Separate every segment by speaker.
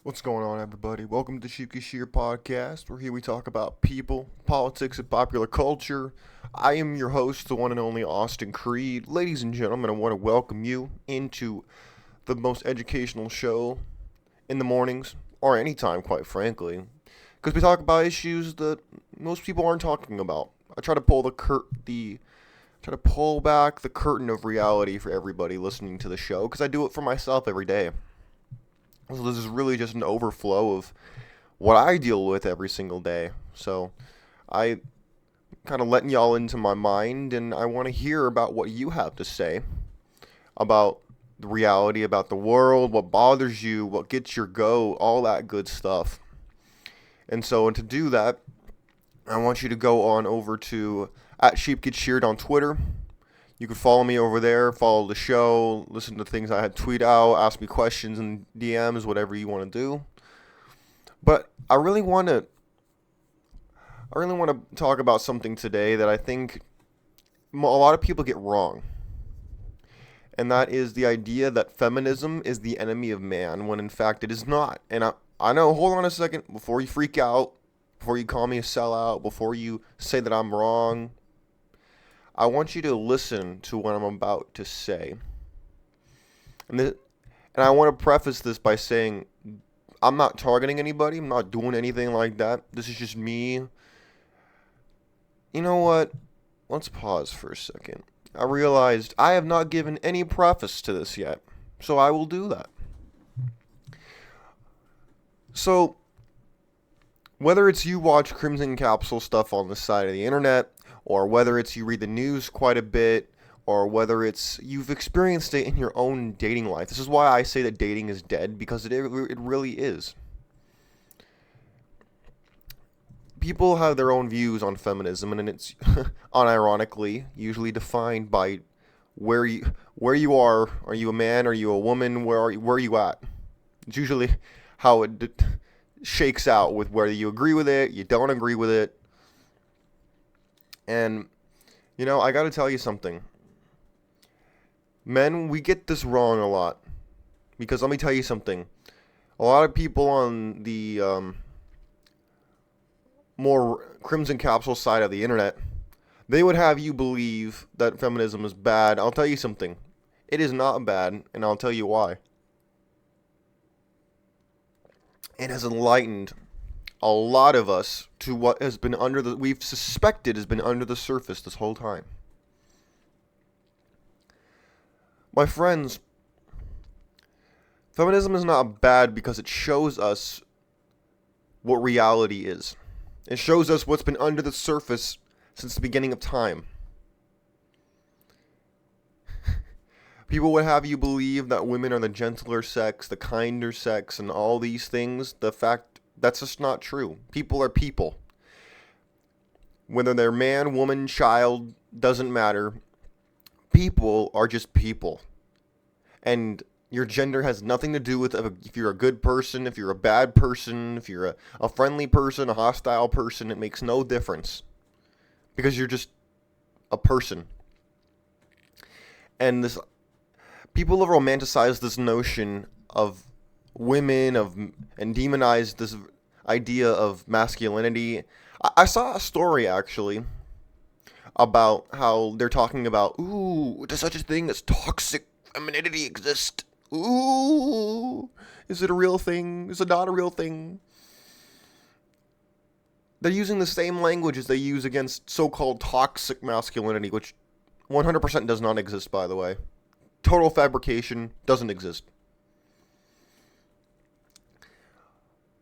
Speaker 1: What's going on, everybody? Welcome to Shuki Sheer Podcast, where here we talk about people, politics, and popular culture. I am your host, the one and only Austin Creed. Ladies and gentlemen, I want to welcome you into the most educational show in the mornings, or anytime, quite frankly, because we talk about issues that most people aren't talking about. I try to pull back the curtain of reality for everybody listening to the show, because I do it for myself every day. So this is really just an overflow of what I deal with every single day. So I kind of letting y'all into my mind, and I want to hear about what you have to say about the reality, about the world, what bothers you, what gets your go, all that good stuff. And to do that, I want you to go on over to at Sheep Get Sheared on Twitter. You can follow me over there, follow the show, listen to things I had tweet out, ask me questions in DMs, whatever you want to do. But I really want to talk about something today that I think a lot of people get wrong. And that is the idea that feminism is the enemy of man, when in fact it is not. And I know, hold on a second, before you freak out, before you call me a sellout, before you say that I'm wrong, I want you to listen to what I'm about to say. And I want to preface this by saying I'm not targeting anybody. I'm not doing anything like that. This is just me. You know what? Let's pause for a second. I realized I have not given any preface to this yet, so I will do that. So, whether it's you watch Crimson Capsule stuff on the side of the internet, or whether it's you read the news quite a bit, or whether it's you've experienced it in your own dating life. This is why I say that dating is dead, because it really is. People have their own views on feminism, and it's unironically usually defined by where you are. Are you a man? Are you a woman? Where are you at? It's usually how it shakes out, with whether you agree with it, you don't agree with it. And, I got to tell you something. Men, we get this wrong a lot. Because let me tell you something. A lot of people on the more Crimson Capsule side of the internet, they would have you believe that feminism is bad. I'll tell you something. It is not bad, and I'll tell you why. It has enlightened a lot of us to what has been we've suspected has been under the surface this whole time. My friends, feminism is not bad because it shows us what reality is. It shows us what's been under the surface since the beginning of time. People would have you believe that women are the gentler sex, the kinder sex, and all these things. That's just not true. People are people. Whether they're man, woman, child, doesn't matter. People are just people. And your gender has nothing to do with if you're a good person, if you're a bad person, if you're a friendly person, a hostile person. It makes no difference. Because you're just a person. And people have romanticized this notion of women and demonize this idea of masculinity. I saw a story actually about how they're talking about, does such a thing as toxic femininity exist? Ooh, is it a real thing? Is it not a real thing? They're using the same language as they use against so-called toxic masculinity, which 100% does not exist, by the way. Total fabrication, doesn't exist.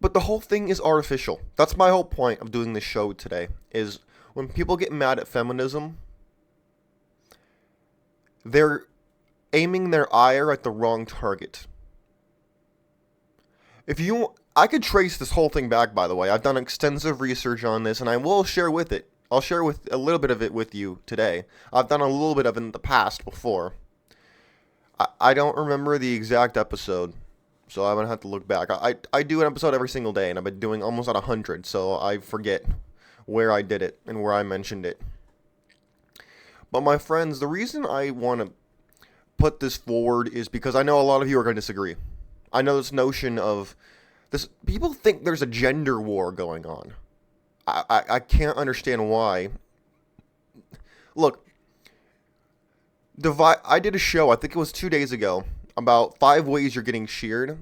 Speaker 1: But the whole thing is artificial. That's my whole point of doing this show today, is when people get mad at feminism, they're aiming their ire at the wrong target. I could trace this whole thing back, by the way. I've done extensive research on this, and I will share with it. I'll share with a little bit of it with you today. I've done a little bit of it in the past before. I don't remember the exact episode, so I'm going to have to look back. I do an episode every single day, and I've been doing almost at 100, so I forget where I did it and where I mentioned it. But my friends, the reason I want to put this forward is because I know a lot of you are going to disagree. I know this notion of People think there's a gender war going on. I can't understand why. Look, I did a show, I think it was 2 days ago, about 5 ways you're getting sheared.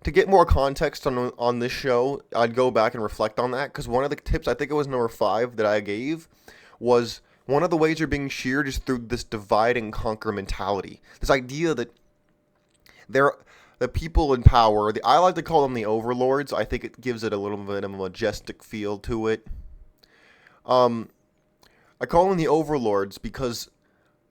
Speaker 1: To get more context on this show, I'd go back and reflect on that, because one of the tips, I think it was number 5 that I gave, was one of the ways you're being sheared is through this divide and conquer mentality. This idea that the people in power, I like to call them the overlords. I think it gives it a little bit of a majestic feel to it. I call them the overlords because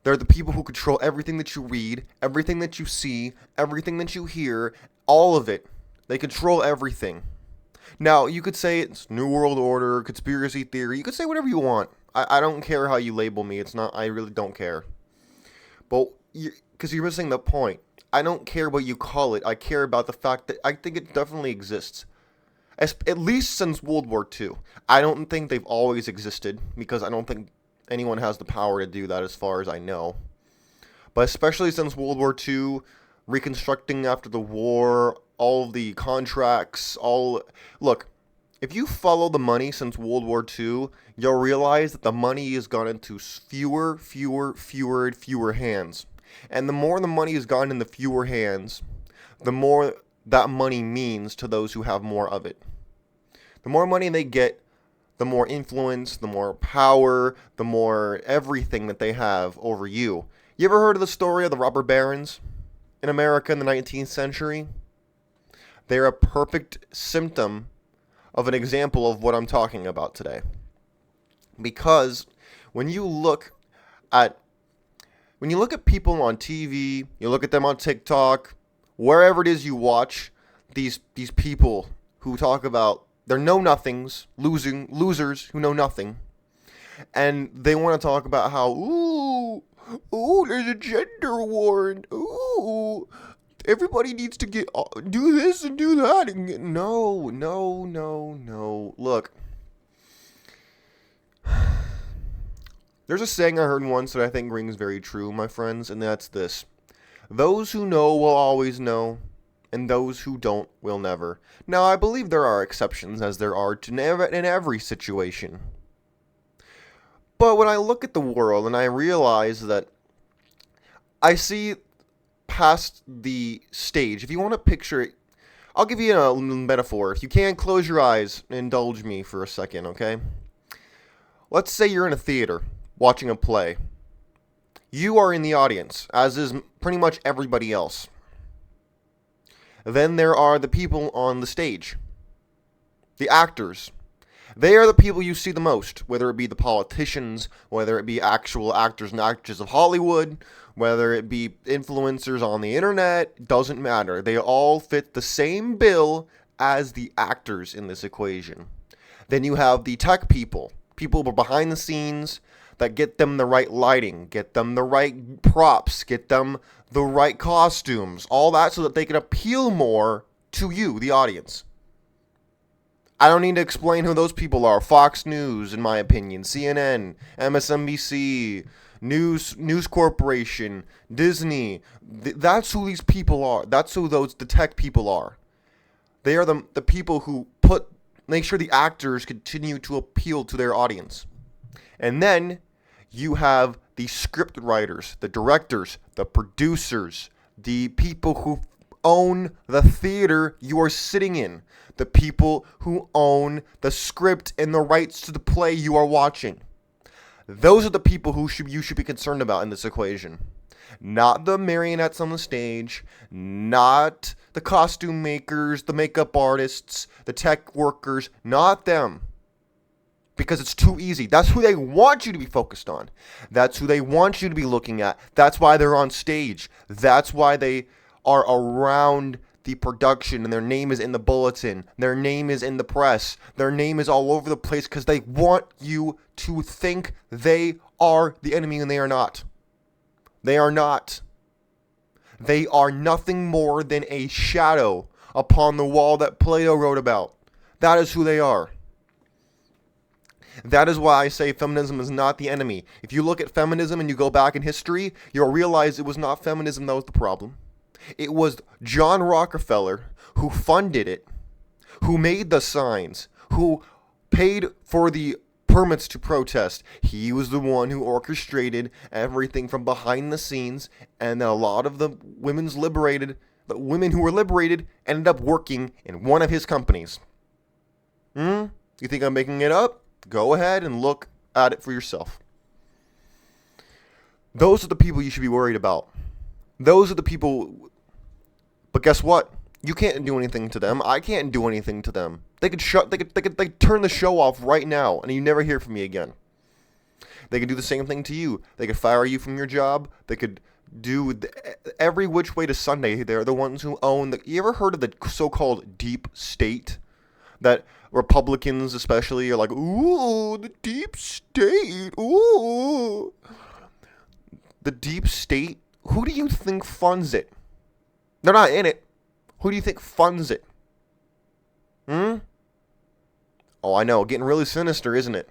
Speaker 1: they're the people who control everything that you read, everything that you see, everything that you hear, all of it. They control everything. Now, you could say it's New World Order, conspiracy theory. You could say whatever you want. I don't care how you label me. I really don't care. But, because you're missing the point. I don't care what you call it. I care about the fact that I think it definitely exists. At least since World War II. I don't think they've always existed, because I don't think anyone has the power to do that as far as I know. But especially since World War II, reconstructing after the war, all of the contracts, Look, if you follow the money since World War II, you'll realize that the money has gone into fewer hands. And the more the money has gone in the fewer hands, the more that money means to those who have more of it. The more money they get, the more influence, the more power, the more everything that they have over you. You ever heard of the story of the robber barons in America in the 19th century? They're a perfect symptom of an example of what I'm talking about today. Because when you look at people on TV, you look at them on TikTok, wherever it is you watch, these people who talk about they're know-nothings, losers who know nothing, and they want to talk about how, there's a gender war, and everybody needs to do this and do that, and no. Look, there's a saying I heard once that I think rings very true, my friends, and that's this: those who know will always know, and those who don't will never. Now, I believe there are exceptions, as there are in every situation. But when I look at the world and I realize that I see past the stage, if you want to picture it, I'll give you a metaphor. If you can, close your eyes and indulge me for a second, okay? Let's say you're in a theater watching a play. You are in the audience, as is pretty much everybody else. Then there are the people on the stage, the actors. They are the people you see the most, whether it be the politicians, whether it be actual actors and actresses of Hollywood, whether it be influencers on the internet, doesn't matter. They all fit the same bill as the actors in this equation. Then you have the tech people behind the scenes that get them the right lighting, get them the right props, get them the right costumes, all that so that they can appeal more to you, the audience. I don't need to explain who those people are. Fox News, in my opinion, CNN, MSNBC, News Corporation, Disney. That's who these people are. That's who the tech people are. They are the people who make sure the actors continue to appeal to their audience. And then you have the script writers, the directors, the producers, the people who own the theater you are sitting in, the people who own the script and the rights to the play you are watching. Those are the people you should be concerned about in this equation. Not the marionettes on the stage, not the costume makers, the makeup artists, the tech workers, not them. Because it's too easy. That's who they want you to be focused on. That's who they want you to be looking at. That's why they're on stage. That's why they are around the production and their name is in the bulletin. Their name is in the press. Their name is all over the place because they want you to think they are the enemy and they are not. They are not. They are nothing more than a shadow upon the wall that Plato wrote about. That is who they are. That is why I say feminism is not the enemy. If you look at feminism and you go back in history, you'll realize it was not feminism that was the problem. It was John Rockefeller who funded it who made the signs, who paid for the permits to protest. He was the one who orchestrated everything from behind the scenes, and a lot of the the women who were liberated ended up working in one of his companies. You think I'm making it up? Go ahead and look at it for yourself. Those are the people you should be worried about. Those are the people. But guess what? You can't do anything to them. I can't do anything to them. They could turn the show off right now, and you never hear from me again. They could do the same thing to you. They could fire you from your job. They could do every which way to Sunday. They're the ones who own the. You ever heard of the so-called deep state? That Republicans especially are like, ooh, the deep state, ooh. The deep state, who do you think funds it? They're not in it. Who do you think funds it? Oh, I know, getting really sinister, isn't it?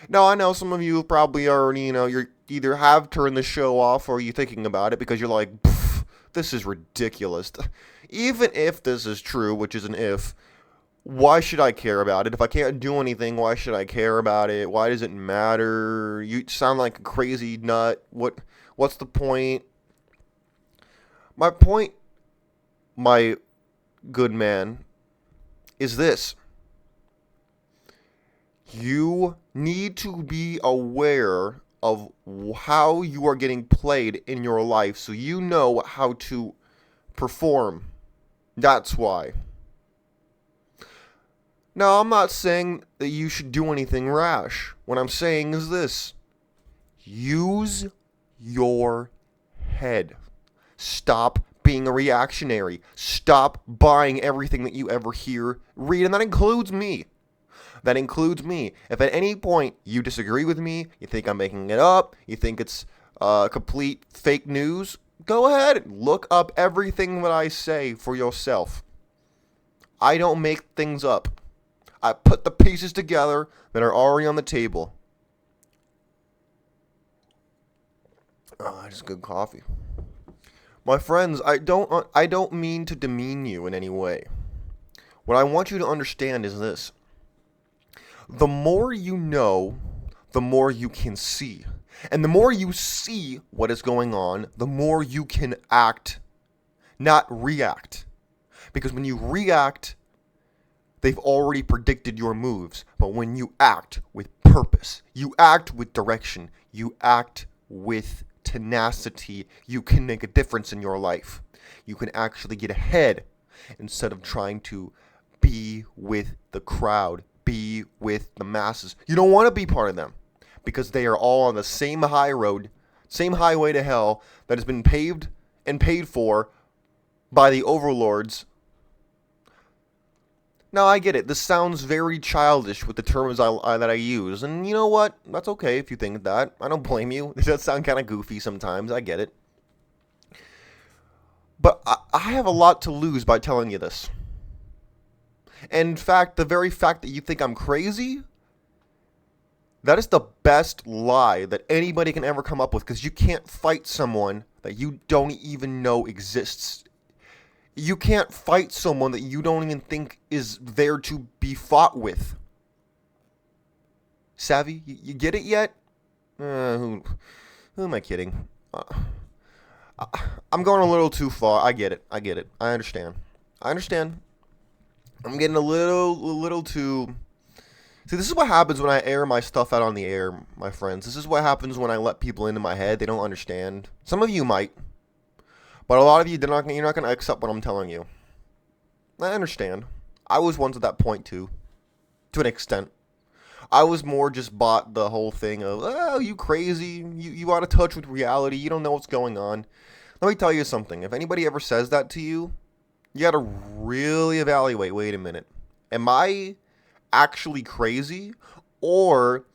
Speaker 1: Now, I know some of you probably already, you're either have turned the show off or you're thinking about it because you're like, this is ridiculous. Even if this is true, which is an if, why should I care about it? If I can't do anything, why should I care about it? Why does it matter? You sound like a crazy nut. What's the point? My point, my good man, is this. You need to be aware of how you are getting played in your life so you know how to perform. That's why. Now, I'm not saying that you should do anything rash. What I'm saying is this. Use your head. Stop being a reactionary. Stop buying everything that you ever hear, read, and that includes me. That includes me. If at any point you disagree with me, you think I'm making it up, you think it's complete fake news, go ahead and look up everything that I say for yourself. I don't make things up. I put the pieces together that are already on the table. Oh, just good coffee. My friends, I don't mean to demean you in any way. What I want you to understand is this. The more you know, the more you can see. And the more you see what is going on, the more you can act, not react. Because when you react, they've already predicted your moves. But when you act with purpose, you act with direction, you act with tenacity, you can make a difference in your life. You can actually get ahead instead of trying to be with the crowd, be with the masses. You don't want to be part of them because they are all on the same high road, same highway to hell that has been paved and paid for by the overlords. Now, I get it. This sounds very childish with the terms that I use. And you know what? That's okay if you think that. I don't blame you. It does sound kind of goofy sometimes. I get it. But I have a lot to lose by telling you this. And in fact, the very fact that you think I'm crazy, that is the best lie that anybody can ever come up with, because you can't fight someone that you don't even know exists. You can't fight someone that you don't even think is there to be fought with. Savvy? You get it yet? Who am I kidding? I'm going a little too far. I get it. I understand. I'm getting a little too... See, this is what happens when I air my stuff out on the air, my friends. This is what happens when I let people into my head. They don't understand. Some of you might. But a lot of you, you're not going to accept what I'm telling you. I understand. I was once at that point too. To an extent. I was more just bought the whole thing of, oh, you crazy. You out of touch with reality. You don't know what's going on. Let me tell you something. If anybody ever says that to you, you got to really evaluate. Wait a minute. Am I actually crazy? Or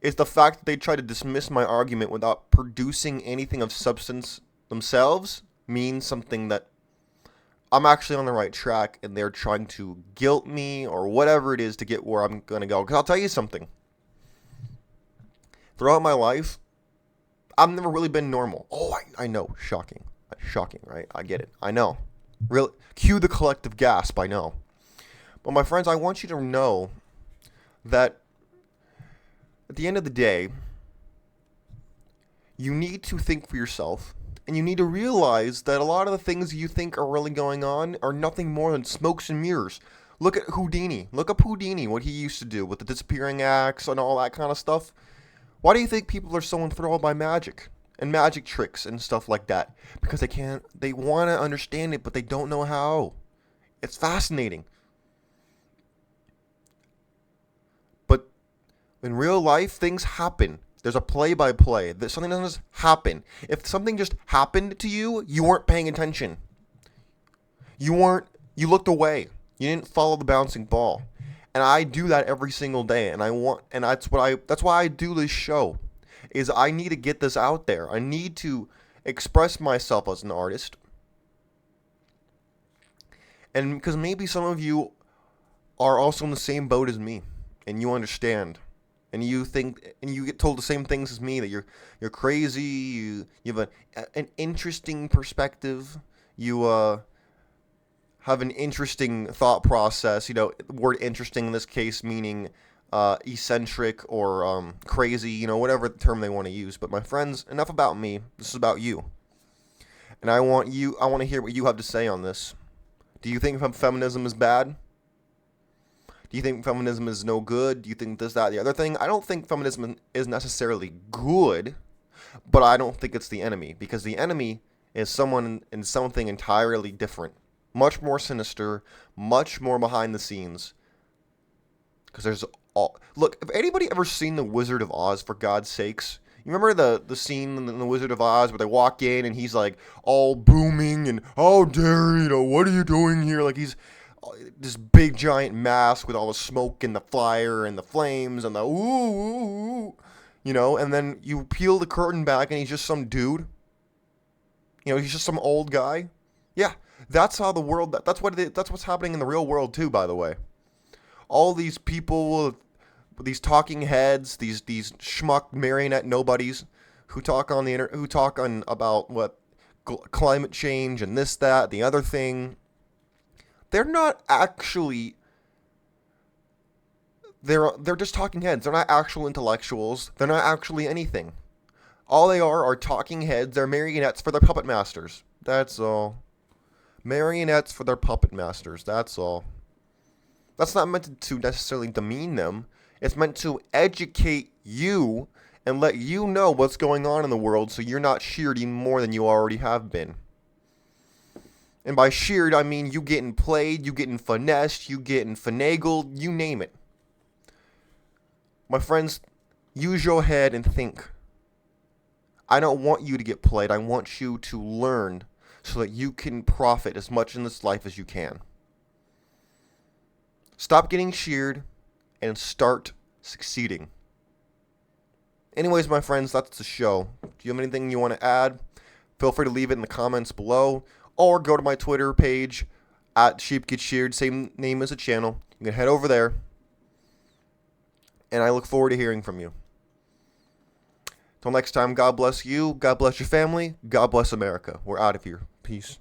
Speaker 1: is the fact that they try to dismiss my argument without producing anything of substance themselves means something that I'm actually on the right track and they're trying to guilt me or whatever it is to get where I'm going to go? Because I'll tell you something. Throughout my life, I've never really been normal. Oh, I know. Shocking. Shocking, right? I get it. I know. Cue the collective gasp. I know. But my friends, I want you to know that at the end of the day, you need to think for yourself, and you need to realize that a lot of the things you think are really going on are nothing more than smokes and mirrors. Look at Houdini. Look up Houdini, what he used to do with the disappearing acts and all that kind of stuff. Why do you think people are so enthralled by magic and magic tricks and stuff like that? Because they want to understand it, but they don't know how. It's fascinating. But in real life, things happen. There's a play-by-play. Something doesn't just happen. If something just happened to you, you weren't paying attention. You looked away. You didn't follow the bouncing ball. And I do that every single day, and that's why I do this show. Is I need to get this out there. I need to express myself as an artist. And because maybe some of you are also in the same boat as me, and you understand. And you think, and you get told the same things as me, that you're crazy, you have an interesting perspective, you have an interesting thought process. The word interesting in this case meaning eccentric or crazy, whatever term they want to use. But my friends, enough about me. This is about you. And I want to hear what you have to say on this. Do you think feminism is bad? Do you think feminism is no good? Do you think this, that, the other thing? I don't think feminism is necessarily good, but I don't think it's the enemy, because the enemy is someone in something entirely different, much more sinister, much more behind the scenes. Because look, have anybody ever seen The Wizard of Oz, for God's sakes? You remember the scene in The Wizard of Oz where they walk in and he's like all booming and, how dare you, what are you doing here? Like he's this big giant mask with all the smoke and the fire and the flames and the ooh, and then you peel the curtain back and he's just some dude. He's just some old guy. Yeah, that's how the world, that's what's happening in the real world too, by the way. All these people, these talking heads, these schmuck marionette nobodies who talk on about what climate change and this, that, the other thing. They're not actually, they're just talking heads. They're not actual intellectuals. They're not actually anything. All they are talking heads. They're marionettes for their puppet masters. That's all. Marionettes for their puppet masters. That's all. That's not meant to necessarily demean them. It's meant to educate you and let you know what's going on in the world so you're not sheared even more than you already have been. And by sheared, I mean you getting played, you getting finessed, you getting finagled, you name it. My friends, use your head and think. I don't want you to get played. I want you to learn so that you can profit as much in this life as you can. Stop getting sheared and start succeeding. Anyways, my friends, that's the show. Do you have anything you want to add? Feel free to leave it in the comments below. Or go to my Twitter page, @SheepGetSheared, same name as the channel. You can head over there. And I look forward to hearing from you. Till next time, God bless you. God bless your family. God bless America. We're out of here. Peace.